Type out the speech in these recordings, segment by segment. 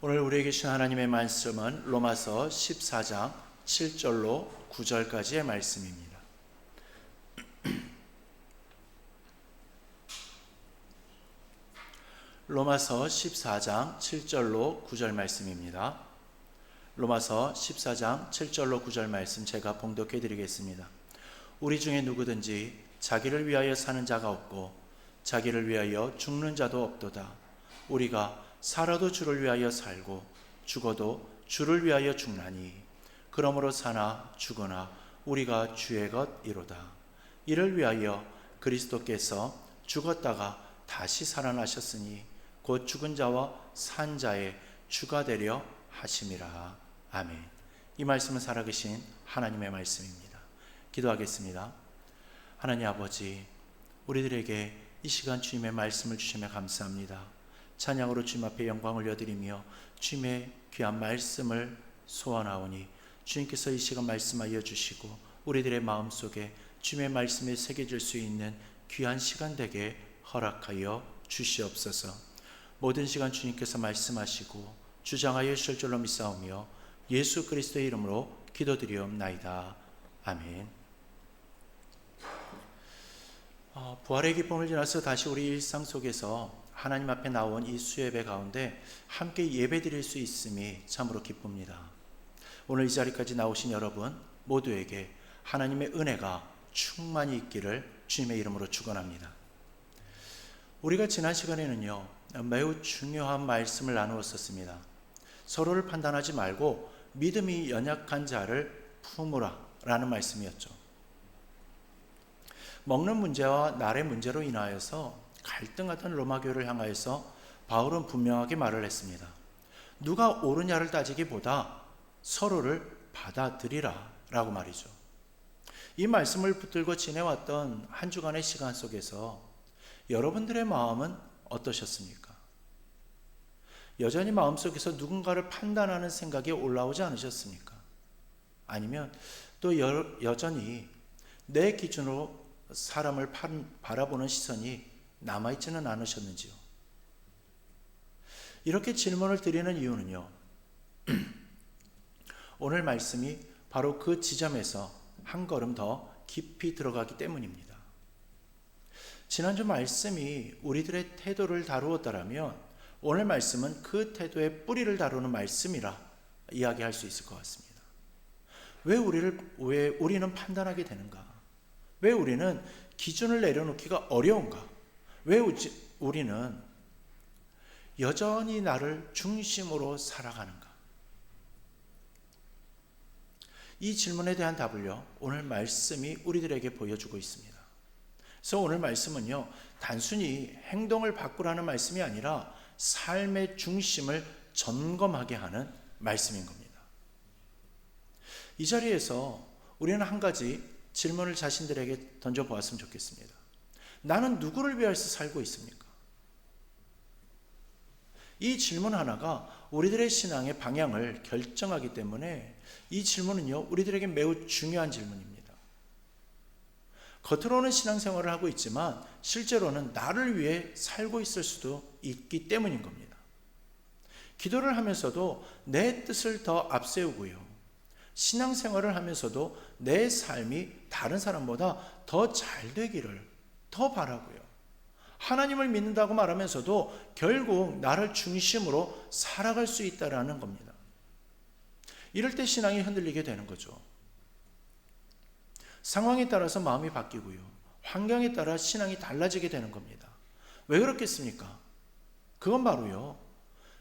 오늘 우리에게 주신 하나님의 말씀은 로마서 14장 7절로 9절까지의 말씀입니다. 로마서 14장 7절로 9절 말씀입니다. 로마서 14장 7절로 9절 말씀 제가 봉독해 드리겠습니다. 우리 중에 누구든지 자기를 위하여 사는 자가 없고 자기를 위하여 죽는 자도 없도다. 우리가 살아도 주를 위하여 살고 죽어도 주를 위하여 죽나니 그러므로 사나 죽으나 우리가 주의 것이로다. 이를 위하여 그리스도께서 죽었다가 다시 살아나셨으니 곧 죽은 자와 산 자의 주가 되려 하심이라. 아멘. 이 말씀은 살아계신 하나님의 말씀입니다. 기도하겠습니다. 하나님 아버지, 우리들에게 이 시간 주님의 말씀을 주시며 감사합니다. 찬양으로 주님 앞에 영광을 올려드리며 주님의 귀한 말씀을 소원하오니 주님께서 이 시간 말씀하여 주시고 우리들의 마음속에 주님의 말씀에 새겨질 수 있는 귀한 시간 되게 허락하여 주시옵소서. 모든 시간 주님께서 말씀하시고 주장하여 주실 줄로 믿사오며 예수 그리스도의 이름으로 기도드리옵나이다. 아멘. 부활의 기쁨을 지나서 다시 우리 일상 속에서 하나님 앞에 나온 이 수예배 가운데 함께 예배 드릴 수 있음이 참으로 기쁩니다. 오늘 이 자리까지 나오신 여러분 모두에게 하나님의 은혜가 충만히 있기를 주님의 이름으로 축원합니다. 우리가 지난 시간에는요, 매우 중요한 말씀을 나누었었습니다. 서로를 판단하지 말고 믿음이 연약한 자를 품으라 라는 말씀이었죠. 먹는 문제와 날의 문제로 인하여서 갈등하던 로마교회를 향하여서 바울은 분명하게 말을 했습니다. 누가 옳으냐를 따지기보다 서로를 받아들이라 라고 말이죠. 이 말씀을 붙들고 지내왔던 한 주간의 시간 속에서 여러분들의 마음은 어떠셨습니까? 여전히 마음속에서 누군가를 판단하는 생각이 올라오지 않으셨습니까? 아니면 또 여전히 내 기준으로 사람을 바라보는 시선이 남아있지는 않으셨는지요? 이렇게 질문을 드리는 이유는요, 오늘 말씀이 바로 그 지점에서 한 걸음 더 깊이 들어가기 때문입니다. 지난주 말씀이 우리들의 태도를 다루었다면 오늘 말씀은 그 태도의 뿌리를 다루는 말씀이라 이야기할 수 있을 것 같습니다. 왜 우리는 판단하게 되는가? 왜 우리는 기준을 내려놓기가 어려운가? 왜 우리는 여전히 나를 중심으로 살아가는가? 이 질문에 대한 답을요, 오늘 말씀이 우리들에게 보여주고 있습니다. 그래서 오늘 말씀은요, 단순히 행동을 바꾸라는 말씀이 아니라 삶의 중심을 점검하게 하는 말씀인 겁니다. 이 자리에서 우리는 한 가지 질문을 자신들에게 던져보았으면 좋겠습니다. 나는 누구를 위해서 살고 있습니까? 이 질문 하나가 우리들의 신앙의 방향을 결정하기 때문에 이 질문은요, 우리들에게 매우 중요한 질문입니다. 겉으로는 신앙생활을 하고 있지만 실제로는 나를 위해 살고 있을 수도 있기 때문인 겁니다. 기도를 하면서도 내 뜻을 더 앞세우고요, 신앙생활을 하면서도 내 삶이 다른 사람보다 더 잘 되기를 더 바라고요, 하나님을 믿는다고 말하면서도 결국 나를 중심으로 살아갈 수 있다라는 겁니다. 이럴 때 신앙이 흔들리게 되는 거죠. 상황에 따라서 마음이 바뀌고요, 환경에 따라 신앙이 달라지게 되는 겁니다. 왜 그렇겠습니까? 그건 바로요,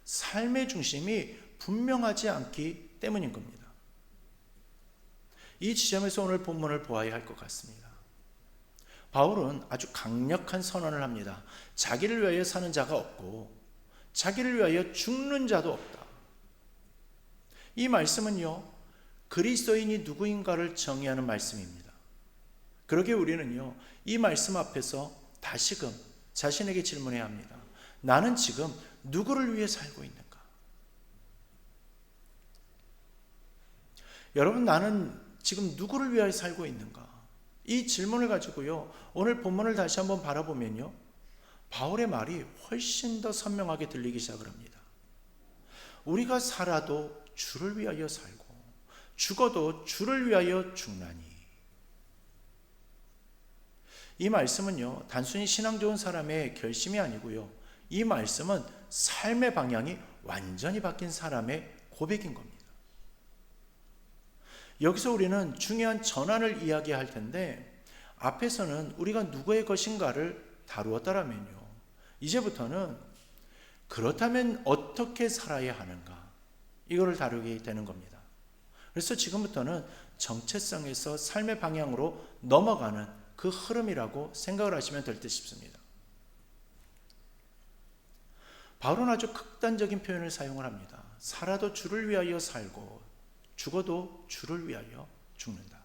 삶의 중심이 분명하지 않기 때문인 겁니다. 이 지점에서 오늘 본문을 보아야 할 것 같습니다. 바울은 아주 강력한 선언을 합니다. 자기를 위하여 사는 자가 없고 자기를 위하여 죽는 자도 없다. 이 말씀은요, 그리스도인이 누구인가를 정의하는 말씀입니다. 그러기에 우리는요, 이 말씀 앞에서 다시금 자신에게 질문해야 합니다. 나는 지금 누구를 위해 살고 있는가? 여러분, 나는 지금 누구를 위하여 살고 있는가? 이 질문을 가지고요, 오늘 본문을 다시 한번 바라보면요, 바울의 말이 훨씬 더 선명하게 들리기 시작을 합니다. 우리가 살아도 주를 위하여 살고 죽어도 주를 위하여 죽나니. 이 말씀은요, 단순히 신앙 좋은 사람의 결심이 아니고요, 이 말씀은 삶의 방향이 완전히 바뀐 사람의 고백인 겁니다. 여기서 우리는 중요한 전환을 이야기할 텐데, 앞에서는 우리가 누구의 것인가를 다루었다라면요, 이제부터는 그렇다면 어떻게 살아야 하는가, 이거를 다루게 되는 겁니다. 그래서 지금부터는 정체성에서 삶의 방향으로 넘어가는 그 흐름이라고 생각을 하시면 될 듯 싶습니다. 바울은 아주 극단적인 표현을 사용을 합니다. 살아도 주를 위하여 살고 죽어도 주를 위하여 죽는다.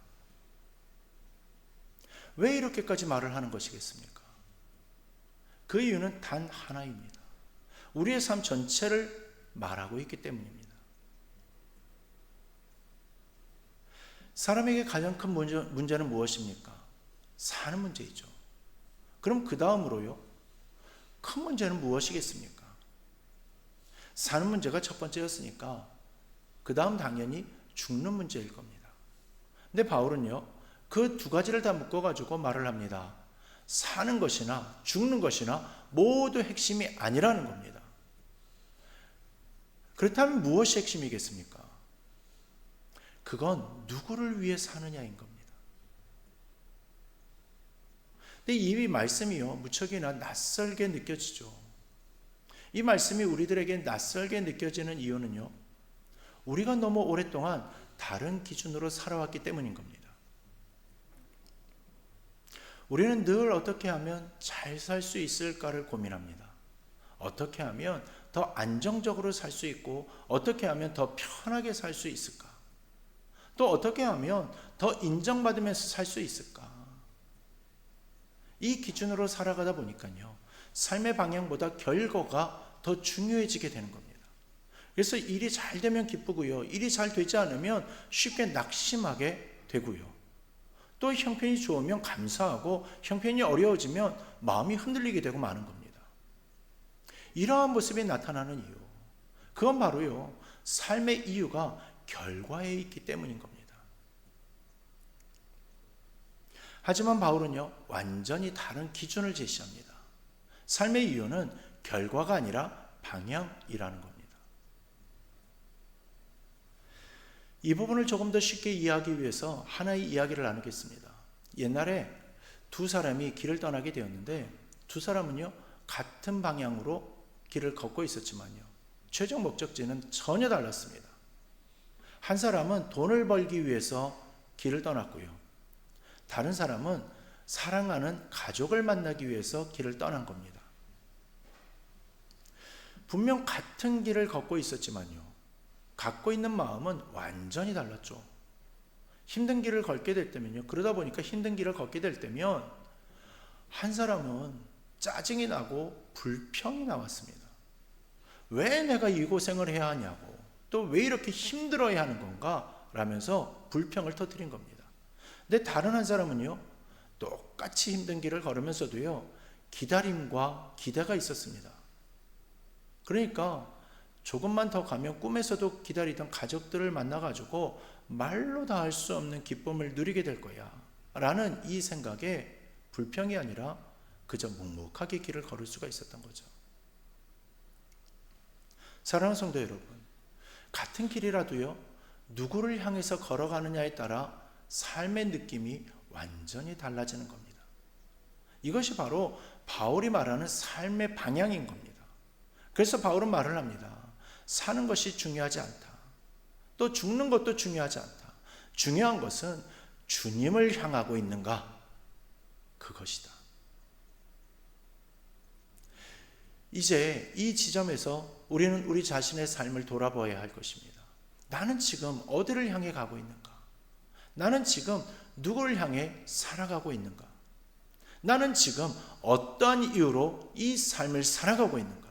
왜 이렇게까지 말을 하는 것이겠습니까? 그 이유는 단 하나입니다. 우리의 삶 전체를 말하고 있기 때문입니다. 사람에게 가장 큰 문제는 무엇입니까? 사는 문제이죠. 그럼 그 다음으로요, 큰 문제는 무엇이겠습니까? 사는 문제가 첫 번째였으니까 그 다음 당연히 죽는 문제일 겁니다. 근데 바울은요, 그 두 가지를 다 묶어가지고 말을 합니다. 사는 것이나 죽는 것이나 모두 핵심이 아니라는 겁니다. 그렇다면 무엇이 핵심이겠습니까? 그건 누구를 위해 사느냐인 겁니다. 근데 이 말씀이요, 무척이나 낯설게 느껴지죠. 이 말씀이 우리들에게 낯설게 느껴지는 이유는요, 우리가 너무 오랫동안 다른 기준으로 살아왔기 때문인 겁니다. 우리는 늘 어떻게 하면 잘 살 수 있을까를 고민합니다. 어떻게 하면 더 안정적으로 살 수 있고, 어떻게 하면 더 편하게 살 수 있을까? 또 어떻게 하면 더 인정받으면서 살 수 있을까? 이 기준으로 살아가다 보니까요, 삶의 방향보다 결과가 더 중요해지게 되는 겁니다. 그래서 일이 잘 되면 기쁘고요, 일이 잘 되지 않으면 쉽게 낙심하게 되고요, 또 형편이 좋으면 감사하고 형편이 어려워지면 마음이 흔들리게 되고 마는 겁니다. 이러한 모습이 나타나는 이유, 그건 바로요, 삶의 이유가 결과에 있기 때문인 겁니다. 하지만 바울은요, 완전히 다른 기준을 제시합니다. 삶의 이유는 결과가 아니라 방향이라는 겁니다. 이 부분을 조금 더 쉽게 이해하기 위해서 하나의 이야기를 나누겠습니다. 옛날에 두 사람이 길을 떠나게 되었는데, 두 사람은요, 같은 방향으로 길을 걷고 있었지만요, 최종 목적지는 전혀 달랐습니다. 한 사람은 돈을 벌기 위해서 길을 떠났고요, 다른 사람은 사랑하는 가족을 만나기 위해서 길을 떠난 겁니다. 분명 같은 길을 걷고 있었지만요, 갖고 있는 마음은 완전히 달랐죠. 힘든 길을 걷게 될 때면요, 그러다 보니까 힘든 길을 걷게 될 때면 한 사람은 짜증이 나고 불평이 나왔습니다. 왜 내가 이 고생을 해야 하냐고, 또 왜 이렇게 힘들어야 하는 건가 라면서 불평을 터뜨린 겁니다. 근데 다른 한 사람은요, 똑같이 힘든 길을 걸으면서도요, 기다림과 기대가 있었습니다. 그러니까 조금만 더 가면 꿈에서도 기다리던 가족들을 만나가지고 말로 다 할 수 없는 기쁨을 누리게 될 거야 라는 이 생각에 불평이 아니라 그저 묵묵하게 길을 걸을 수가 있었던 거죠. 사랑하는 성도 여러분, 같은 길이라도요, 누구를 향해서 걸어가느냐에 따라 삶의 느낌이 완전히 달라지는 겁니다. 이것이 바로 바울이 말하는 삶의 방향인 겁니다. 그래서 바울은 말을 합니다. 사는 것이 중요하지 않다. 또 죽는 것도 중요하지 않다. 중요한 것은 주님을 향하고 있는가? 그것이다. 이제 이 지점에서 우리는 우리 자신의 삶을 돌아봐야 할 것입니다. 나는 지금 어디를 향해 가고 있는가? 나는 지금 누구를 향해 살아가고 있는가? 나는 지금 어떠한 이유로 이 삶을 살아가고 있는가?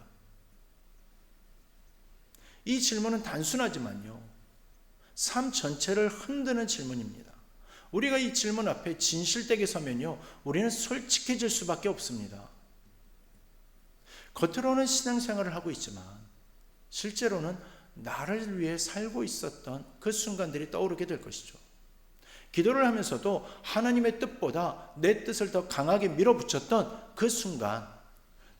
이 질문은 단순하지만요, 삶 전체를 흔드는 질문입니다. 우리가 이 질문 앞에 진실되게 서면요, 우리는 솔직해질 수밖에 없습니다. 겉으로는 신앙생활을 하고 있지만 실제로는 나를 위해 살고 있었던 그 순간들이 떠오르게 될 것이죠. 기도를 하면서도 하나님의 뜻보다 내 뜻을 더 강하게 밀어붙였던 그 순간,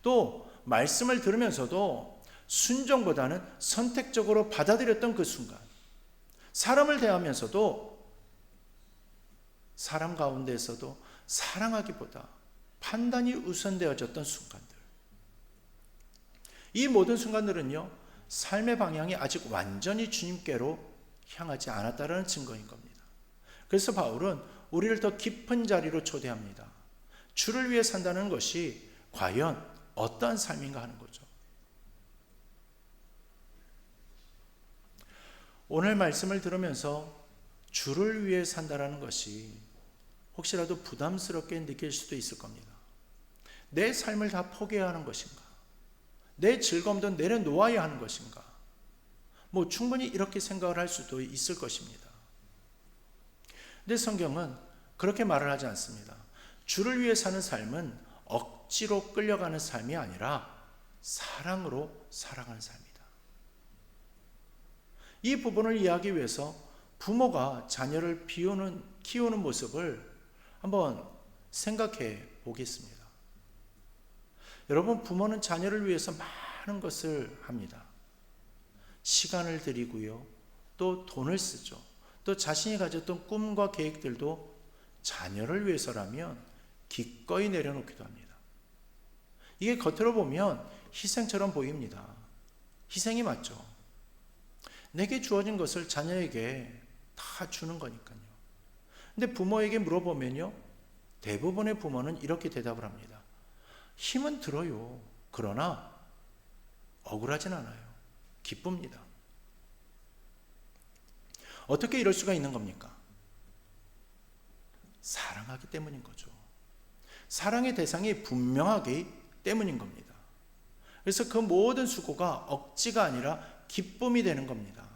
또 말씀을 들으면서도 순종보다는 선택적으로 받아들였던 그 순간, 사람을 대하면서도 사람 가운데에서도 사랑하기보다 판단이 우선되어졌던 순간들, 이 모든 순간들은요, 삶의 방향이 아직 완전히 주님께로 향하지 않았다는 증거인 겁니다. 그래서 바울은 우리를 더 깊은 자리로 초대합니다. 주를 위해 산다는 것이 과연 어떠한 삶인가 하는 거죠. 오늘 말씀을 들으면서 주를 위해 산다는 것이 혹시라도 부담스럽게 느낄 수도 있을 겁니다. 내 삶을 다 포기해야 하는 것인가? 내 즐거움도 내려놓아야 하는 것인가? 충분히 이렇게 생각을 할 수도 있을 것입니다. 근데 성경은 그렇게 말을 하지 않습니다. 주를 위해 사는 삶은 억지로 끌려가는 삶이 아니라 사랑으로 살아가는 삶이다. 이 부분을 이해하기 위해서 부모가 자녀를 키우는 모습을 한번 생각해 보겠습니다. 여러분, 부모는 자녀를 위해서 많은 것을 합니다. 시간을 들이고요, 또 돈을 쓰죠. 또 자신이 가졌던 꿈과 계획들도 자녀를 위해서라면 기꺼이 내려놓기도 합니다. 이게 겉으로 보면 희생처럼 보입니다. 희생이 맞죠. 내게 주어진 것을 자녀에게 다 주는 거니까요. 근데 부모에게 물어보면요, 대부분의 부모는 이렇게 대답을 합니다. 힘은 들어요. 그러나 억울하진 않아요. 기쁩니다. 어떻게 이럴 수가 있는 겁니까? 사랑하기 때문인 거죠. 사랑의 대상이 분명하기 때문인 겁니다. 그래서 그 모든 수고가 억지가 아니라 기쁨이 되는 겁니다.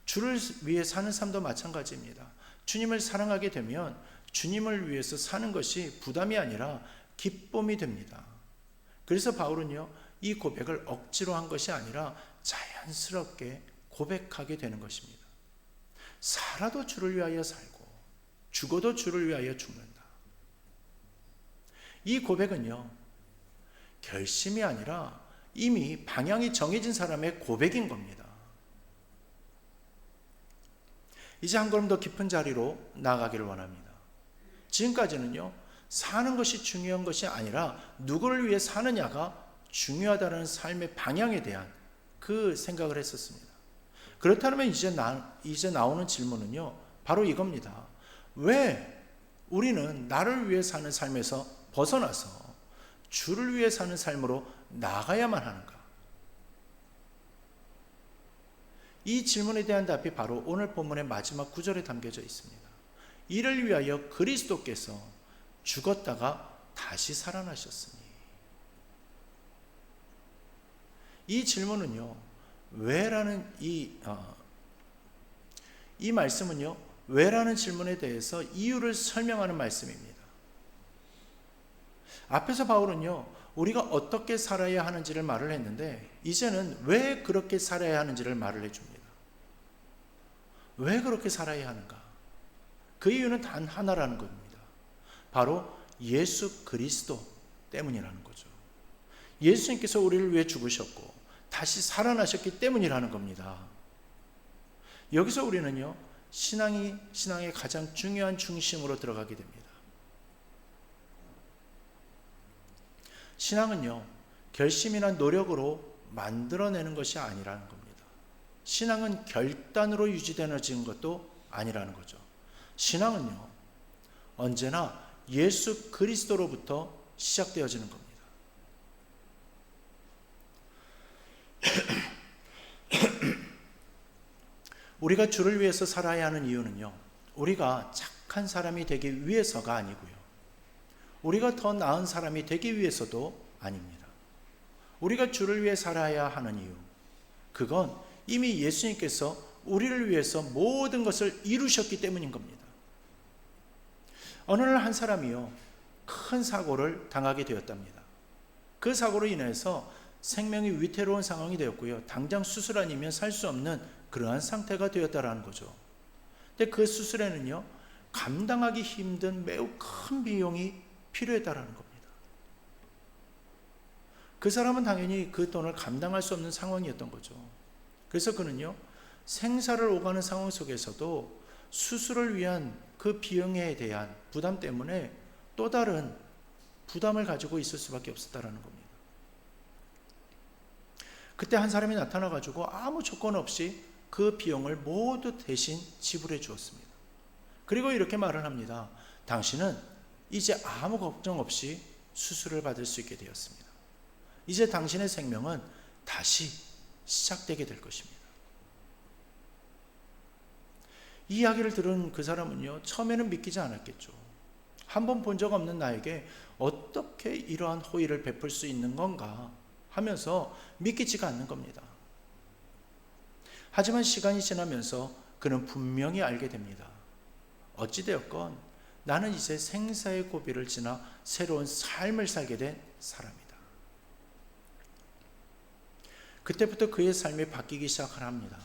주를 위해 사는 삶도 마찬가지입니다. 주님을 사랑하게 되면 주님을 위해서 사는 것이 부담이 아니라 기쁨이 됩니다. 그래서 바울은요, 이 고백을 억지로 한 것이 아니라 자연스럽게 고백하게 되는 것입니다. 살아도 주를 위하여 살고 죽어도 주를 위하여 죽는다. 이 고백은요, 결심이 아니라 이미 방향이 정해진 사람의 고백인 겁니다. 이제 한 걸음 더 깊은 자리로 나아가기를 원합니다. 지금까지는요, 사는 것이 중요한 것이 아니라 누구를 위해 사느냐가 중요하다는 삶의 방향에 대한 그 생각을 했었습니다. 그렇다면 이제 나오는 질문은요, 바로 이겁니다. 왜 우리는 나를 위해 사는 삶에서 벗어나서 주를 위해 사는 삶으로 나가야만 하는가? 이 질문에 대한 답이 바로 오늘 본문의 마지막 구절에 담겨져 있습니다. 이를 위하여 그리스도께서 죽었다가 다시 살아나셨으니. 이 질문은요, 왜라는 이 말씀은요, 왜라는 질문에 대해서 이유를 설명하는 말씀입니다. 앞에서 바울은요, 우리가 어떻게 살아야 하는지를 말을 했는데, 이제는 왜 그렇게 살아야 하는지를 말을 해줍니다. 왜 그렇게 살아야 하는가? 그 이유는 단 하나라는 겁니다. 바로 예수 그리스도 때문이라는 거죠. 예수님께서 우리를 위해 죽으셨고 다시 살아나셨기 때문이라는 겁니다. 여기서 우리는요, 신앙의 가장 중요한 중심으로 들어가게 됩니다. 신앙은요, 결심이나 노력으로 만들어내는 것이 아니라는 겁니다. 신앙은 결단으로 유지되어지는 것도 아니라는 거죠. 신앙은요, 언제나 예수 그리스도로부터 시작되어지는 겁니다. 우리가 주를 위해서 살아야 하는 이유는요, 우리가 착한 사람이 되기 위해서가 아니고요, 우리가 더 나은 사람이 되기 위해서도 아닙니다. 우리가 주를 위해 살아야 하는 이유, 그건 이미 예수님께서 우리를 위해서 모든 것을 이루셨기 때문인 겁니다. 어느 날 한 사람이요, 큰 사고를 당하게 되었답니다. 그 사고로 인해서 생명이 위태로운 상황이 되었고요. 당장 수술 아니면 살 수 없는 그러한 상태가 되었다라는 거죠. 근데 그 수술에는요, 감당하기 힘든 매우 큰 비용이 필요했다라는 겁니다. 그 사람은 당연히 그 돈을 감당할 수 없는 상황이었던 거죠. 그래서 그는요, 생사를 오가는 상황 속에서도 수술을 위한 그 비용에 대한 부담 때문에 또 다른 부담을 가지고 있을 수밖에 없었다라는 겁니다. 그때 한 사람이 나타나 가지고 아무 조건 없이 그 비용을 모두 대신 지불해 주었습니다. 그리고 이렇게 말을 합니다. 당신은 이제 아무 걱정 없이 수술을 받을 수 있게 되었습니다. 이제 당신의 생명은 다시 시작되게 될 것입니다. 이 이야기를 들은 그 사람은요, 처음에는 믿기지 않았겠죠. 한 번 본 적 없는 나에게 어떻게 이러한 호의를 베풀 수 있는 건가 하면서 믿기지가 않는 겁니다. 하지만 시간이 지나면서 그는 분명히 알게 됩니다. 어찌되었건 나는 이제 생사의 고비를 지나 새로운 삶을 살게 된 사람이다. 그때부터 그의 삶이 바뀌기 시작합니다.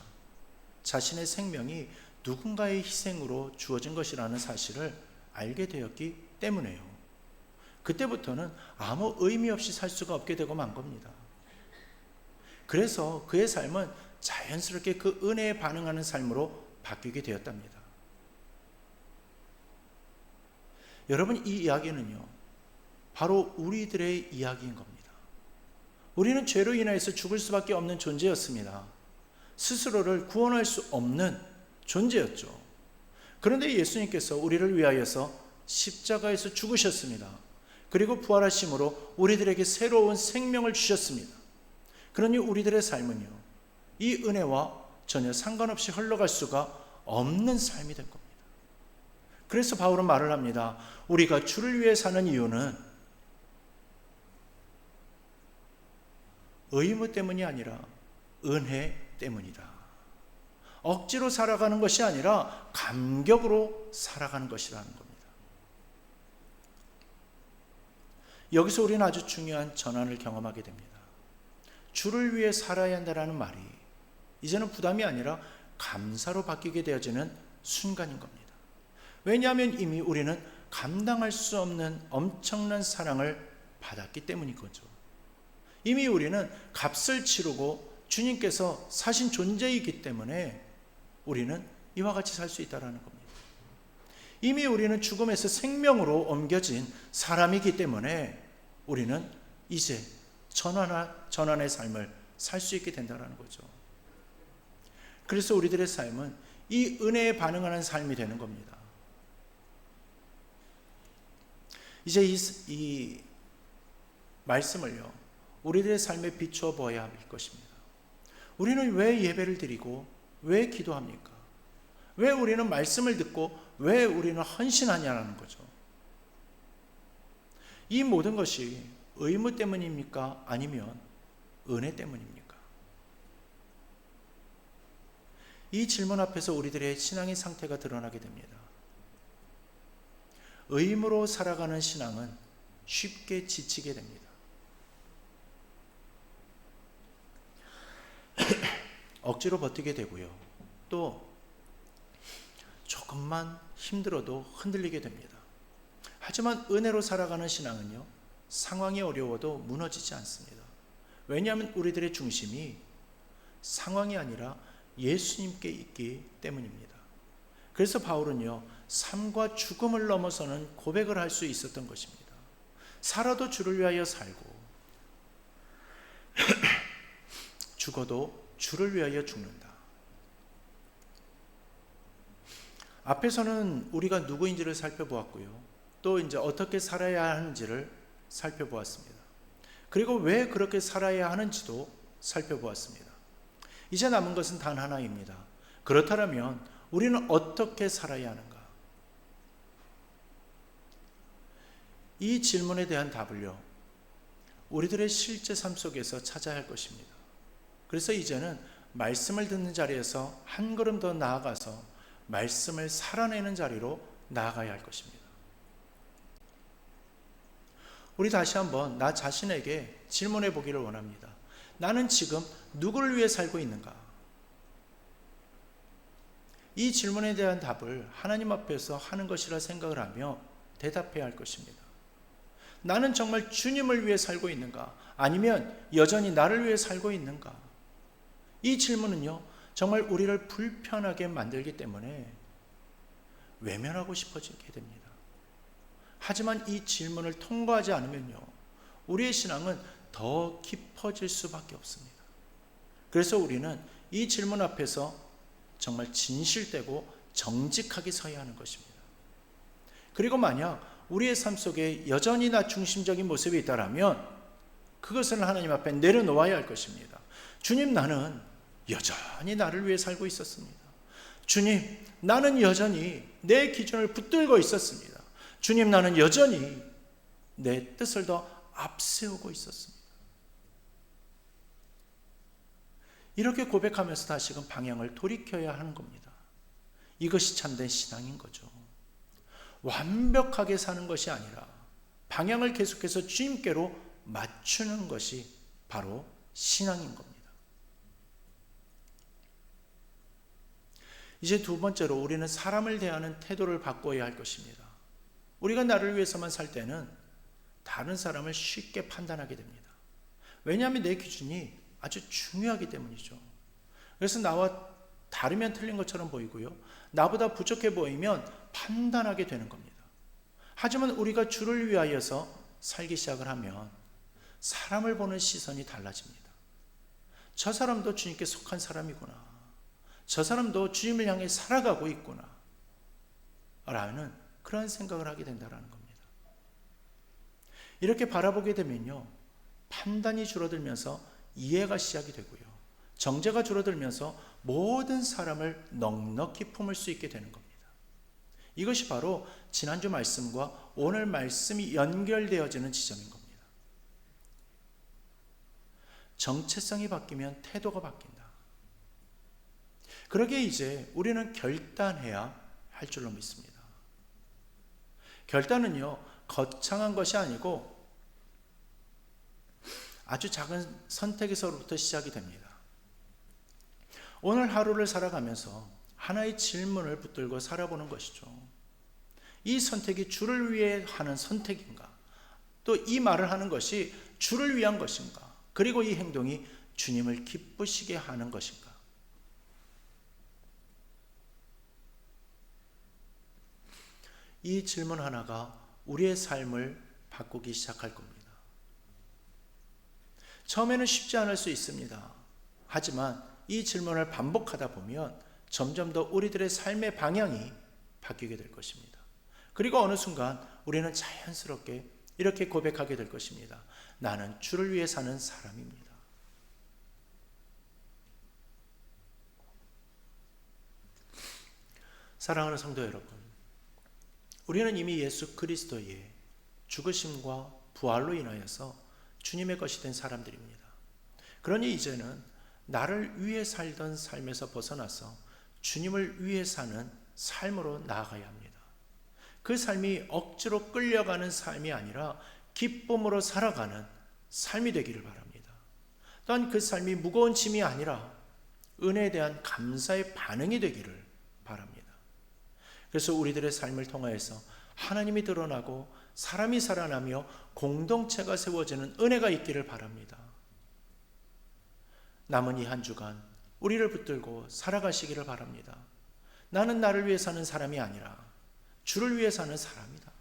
자신의 생명이 누군가의 희생으로 주어진 것이라는 사실을 알게 되었기 때문에요. 그때부터는 아무 의미 없이 살 수가 없게 되고 만 겁니다. 그래서 그의 삶은 자연스럽게 그 은혜에 반응하는 삶으로 바뀌게 되었답니다. 여러분, 이 이야기는요, 바로 우리들의 이야기인 겁니다. 우리는 죄로 인하여서 죽을 수밖에 없는 존재였습니다. 스스로를 구원할 수 없는 존재였죠. 그런데 예수님께서 우리를 위하여서 십자가에서 죽으셨습니다. 그리고 부활하심으로 우리들에게 새로운 생명을 주셨습니다. 그러니 우리들의 삶은요, 이 은혜와 전혀 상관없이 흘러갈 수가 없는 삶이 된 겁니다. 그래서 바울은 말을 합니다. 우리가 주를 위해 사는 이유는 의무 때문이 아니라 은혜 때문이다. 억지로 살아가는 것이 아니라 감격으로 살아가는 것이라는 겁니다. 여기서 우리는 아주 중요한 전환을 경험하게 됩니다. 주를 위해 살아야 한다는 말이 이제는 부담이 아니라 감사로 바뀌게 되어지는 순간인 겁니다. 왜냐하면 이미 우리는 감당할 수 없는 엄청난 사랑을 받았기 때문인 거죠. 이미 우리는 값을 치르고 주님께서 사신 존재이기 때문에 우리는 이와 같이 살 수 있다는 겁니다. 이미 우리는 죽음에서 생명으로 옮겨진 사람이기 때문에 우리는 이제 전환의 삶을 살 수 있게 된다는 거죠. 그래서 우리들의 삶은 이 은혜에 반응하는 삶이 되는 겁니다. 이제 이 말씀을요, 우리들의 삶에 비추어 보아야 할 것입니다. 우리는 왜 예배를 드리고 왜 기도합니까? 왜 우리는 말씀을 듣고 왜 우리는 헌신하냐는 거죠. 이 모든 것이 의무 때문입니까? 아니면 은혜 때문입니까? 이 질문 앞에서 우리들의 신앙의 상태가 드러나게 됩니다. 의무로 살아가는 신앙은 쉽게 지치게 됩니다. 억지로 버티게 되고요. 또 조금만 힘들어도 흔들리게 됩니다. 하지만 은혜로 살아가는 신앙은요, 상황이 어려워도 무너지지 않습니다. 왜냐하면 우리들의 중심이 상황이 아니라 예수님께 있기 때문입니다. 그래서 바울은요, 삶과 죽음을 넘어서는 고백을 할 수 있었던 것입니다. 살아도 주를 위하여 살고 죽어도 주를 위하여 죽는다. 앞에서는 우리가 누구인지를 살펴보았고요. 또 이제 어떻게 살아야 하는지를 살펴보았습니다. 그리고 왜 그렇게 살아야 하는지도 살펴보았습니다. 이제 남은 것은 단 하나입니다. 그렇다면 우리는 어떻게 살아야 하는가? 이 질문에 대한 답을요, 우리들의 실제 삶 속에서 찾아야 할 것입니다. 그래서 이제는 말씀을 듣는 자리에서 한 걸음 더 나아가서 말씀을 살아내는 자리로 나아가야 할 것입니다. 우리 다시 한번 나 자신에게 질문해 보기를 원합니다. 나는 지금 누구를 위해 살고 있는가? 이 질문에 대한 답을 하나님 앞에서 하는 것이라 생각을 하며 대답해야 할 것입니다. 나는 정말 주님을 위해 살고 있는가? 아니면 여전히 나를 위해 살고 있는가? 이 질문은요, 정말 우리를 불편하게 만들기 때문에 외면하고 싶어지게 됩니다. 하지만 이 질문을 통과하지 않으면요, 우리의 신앙은 더 깊어질 수밖에 없습니다. 그래서 우리는 이 질문 앞에서 정말 진실되고 정직하게 서야 하는 것입니다. 그리고 만약 우리의 삶 속에 여전히 나 중심적인 모습이 있다면 그것을 하나님 앞에 내려놓아야 할 것입니다. 주님, 나는 여전히 나를 위해 살고 있었습니다. 주님, 나는 여전히 내 기준을 붙들고 있었습니다. 주님, 나는 여전히 내 뜻을 더 앞세우고 있었습니다. 이렇게 고백하면서 다시금 방향을 돌이켜야 하는 겁니다. 이것이 참된 신앙인 거죠. 완벽하게 사는 것이 아니라 방향을 계속해서 주님께로 맞추는 것이 바로 신앙인 겁니다. 이제 두 번째로 우리는 사람을 대하는 태도를 바꿔야 할 것입니다. 우리가 나를 위해서만 살 때는 다른 사람을 쉽게 판단하게 됩니다. 왜냐하면 내 기준이 아주 중요하기 때문이죠. 그래서 나와 다르면 틀린 것처럼 보이고요, 나보다 부족해 보이면 판단하게 되는 겁니다. 하지만 우리가 주를 위하여서 살기 시작을 하면 사람을 보는 시선이 달라집니다. 저 사람도 주님께 속한 사람이구나, 저 사람도 주님을 향해 살아가고 있구나 라는 그런 생각을 하게 된다는 겁니다. 이렇게 바라보게 되면요, 판단이 줄어들면서 이해가 시작이 되고요, 정죄가 줄어들면서 모든 사람을 넉넉히 품을 수 있게 되는 겁니다. 이것이 바로 지난주 말씀과 오늘 말씀이 연결되어지는 지점인 겁니다. 정체성이 바뀌면 태도가 바뀐다. 그러기에 이제 우리는 결단해야 할 줄로 믿습니다. 결단은요, 거창한 것이 아니고 아주 작은 선택에서부터 시작이 됩니다. 오늘 하루를 살아가면서 하나의 질문을 붙들고 살아보는 것이죠. 이 선택이 주를 위해 하는 선택인가? 또 이 말을 하는 것이 주를 위한 것인가? 그리고 이 행동이 주님을 기쁘시게 하는 것인가? 이 질문 하나가 우리의 삶을 바꾸기 시작할 겁니다. 처음에는 쉽지 않을 수 있습니다. 하지만 이 질문을 반복하다 보면 점점 더 우리들의 삶의 방향이 바뀌게 될 것입니다. 그리고 어느 순간 우리는 자연스럽게 이렇게 고백하게 될 것입니다. 나는 주를 위해 사는 사람입니다. 사랑하는 성도 여러분, 우리는 이미 예수 그리스도의 죽으심과 부활로 인하여서 주님의 것이 된 사람들입니다. 그러니 이제는 나를 위해 살던 삶에서 벗어나서 주님을 위해 사는 삶으로 나아가야 합니다. 그 삶이 억지로 끌려가는 삶이 아니라 기쁨으로 살아가는 삶이 되기를 바랍니다. 또한 그 삶이 무거운 짐이 아니라 은혜에 대한 감사의 반응이 되기를 바랍니다. 그래서 우리들의 삶을 통하여서 하나님이 드러나고 사람이 살아나며 공동체가 세워지는 은혜가 있기를 바랍니다. 남은 이 한 주간 우리를 붙들고 살아가시기를 바랍니다. 나는 나를 위해 사는 사람이 아니라 주를 위해 사는 사람이다.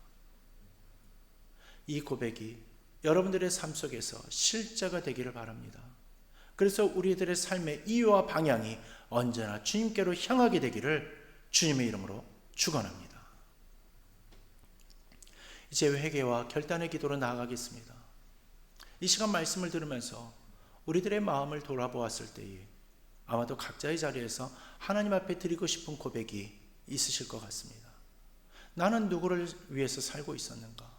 이 고백이 여러분들의 삶 속에서 실제가 되기를 바랍니다. 그래서 우리들의 삶의 이유와 방향이 언제나 주님께로 향하게 되기를 주님의 이름으로 축원합니다. 이제 회개와 결단의 기도로 나아가겠습니다. 이 시간 말씀을 들으면서 우리들의 마음을 돌아보았을 때에 아마도 각자의 자리에서 하나님 앞에 드리고 싶은 고백이 있으실 것 같습니다. 나는 누구를 위해서 살고 있었는가?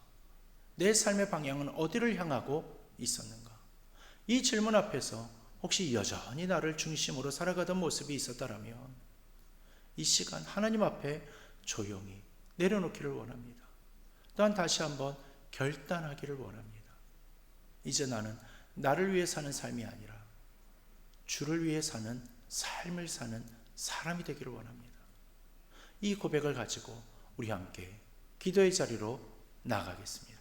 내 삶의 방향은 어디를 향하고 있었는가? 이 질문 앞에서 혹시 여전히 나를 중심으로 살아가던 모습이 있었다면 이 시간 하나님 앞에 조용히 내려놓기를 원합니다. 또한 다시 한번 결단하기를 원합니다. 이제 나는 나를 위해 사는 삶이 아니라 주를 위해 사는 삶을 사는 사람이 되기를 원합니다. 이 고백을 가지고 우리 함께 기도의 자리로 나가겠습니다.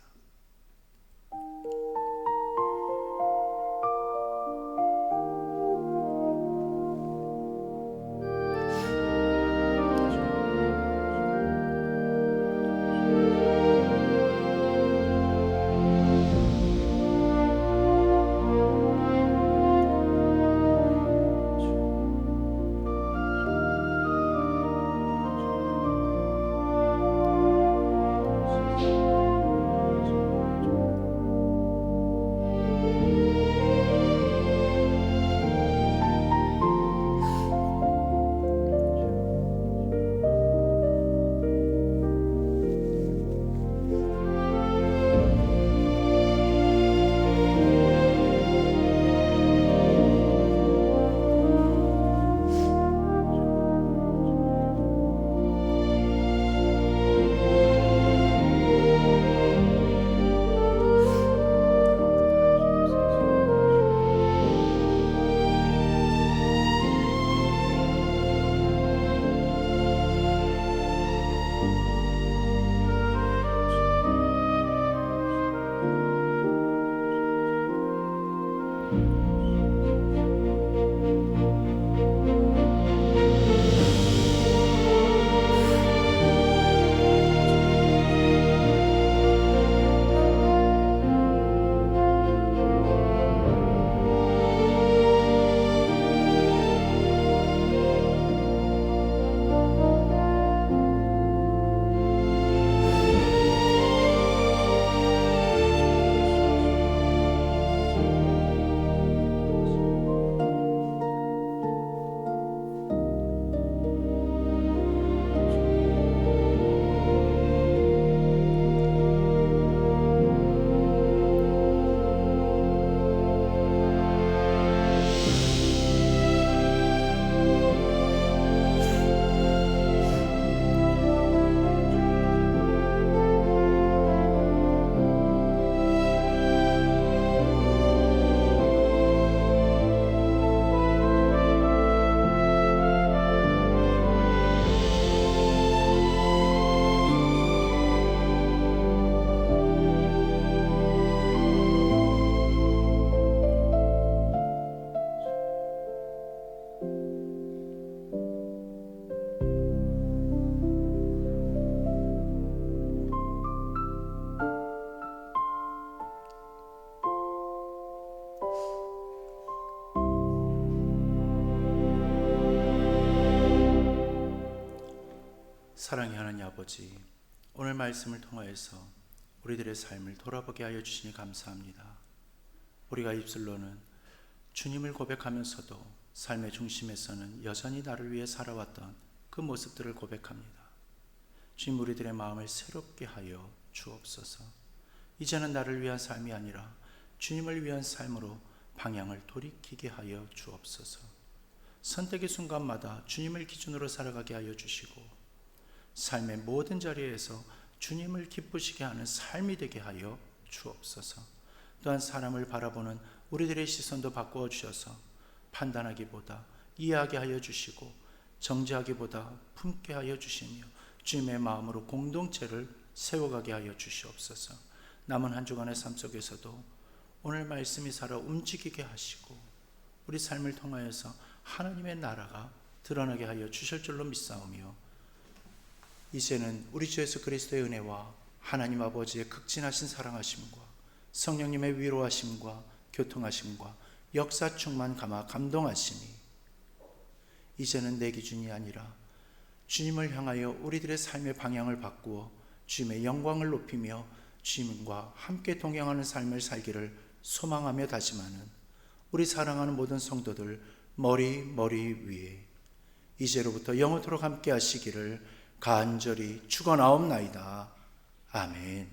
사랑의 하나님 아버지, 오늘 말씀을 통하여서 우리들의 삶을 돌아보게 하여 주시니 감사합니다. 우리가 입술로는 주님을 고백하면서도 삶의 중심에서는 여전히 나를 위해 살아왔던 그 모습들을 고백합니다. 주님, 우리들의 마음을 새롭게 하여 주옵소서. 이제는 나를 위한 삶이 아니라 주님을 위한 삶으로 방향을 돌이키게 하여 주옵소서. 선택의 순간마다 주님을 기준으로 살아가게 하여 주시고 삶의 모든 자리에서 주님을 기쁘시게 하는 삶이 되게 하여 주옵소서. 또한 사람을 바라보는 우리들의 시선도 바꾸어 주셔서 판단하기보다 이해하게 하여 주시고 정죄하기보다 품게 하여 주시며 주님의 마음으로 공동체를 세워가게 하여 주시옵소서. 남은 한 주간의 삶 속에서도 오늘 말씀이 살아 움직이게 하시고 우리 삶을 통하여서 하나님의 나라가 드러나게 하여 주실 줄로 믿사오며, 이제는 우리 주 예수 그리스도의 은혜와 하나님 아버지의 극진하신 사랑하심과 성령님의 위로하심과 교통하심과 역사 충만 감화 감동하심이 이제는 내 기준이 아니라 주님을 향하여 우리들의 삶의 방향을 바꾸어 주님의 영광을 높이며 주님과 함께 동행하는 삶을 살기를 소망하며 다짐하는 우리 사랑하는 모든 성도들 머리 위에 이제로부터 영원토록 함께 하시기를 간절히 축원하옵나이다. 아멘.